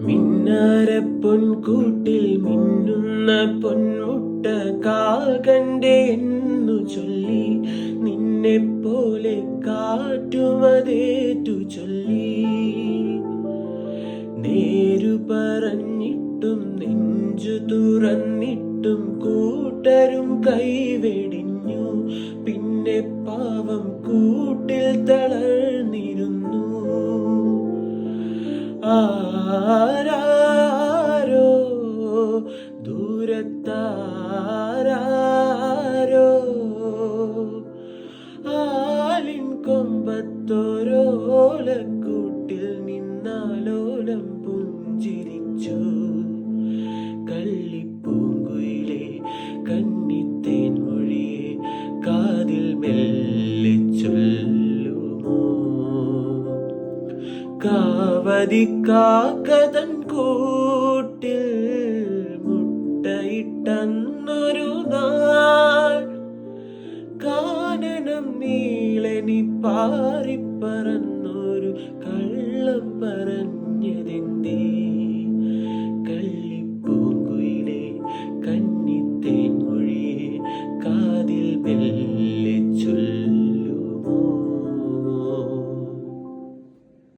മിന്നാരപ്പൊൻകൂട്ടിൽ മിന്നുന്ന പൊന്മുട്ട കാകണ്ടേ എന്നു ചൊല്ലി, നിന്നെ പോലെ കാറ്റുമതേറ്റു ചൊല്ലി. നേരു പറഞ്ഞിട്ടും നെഞ്ചു തുറന്നിട്ടും കൂട്ടരും കൈവെടിഞ്ഞു. പിന്നെ പാവം കൂട്ടിൽ തളർന്നിരുന്നു. ആരാരോ ദൂരത്താരോ ആലിൻ കൊമ്പത്തോരോലക്കൂട്ടിൽ നിന്നാലോലം പുഞ്ചിരിച്ചു. കള്ളിപ്പൂങ്കുയിലെ കന്നിത്തേൻ മൊഴിയെ കാതിൽ മെല്ലെ ചൊല്ലുമോ? കാവതിക്കാക്കതൻ കൂട്ടിൽ മുട്ടയിട്ടന്നൊരു നാൾ, കാനനം നീളനി പാറിപ്പറന്നൊരു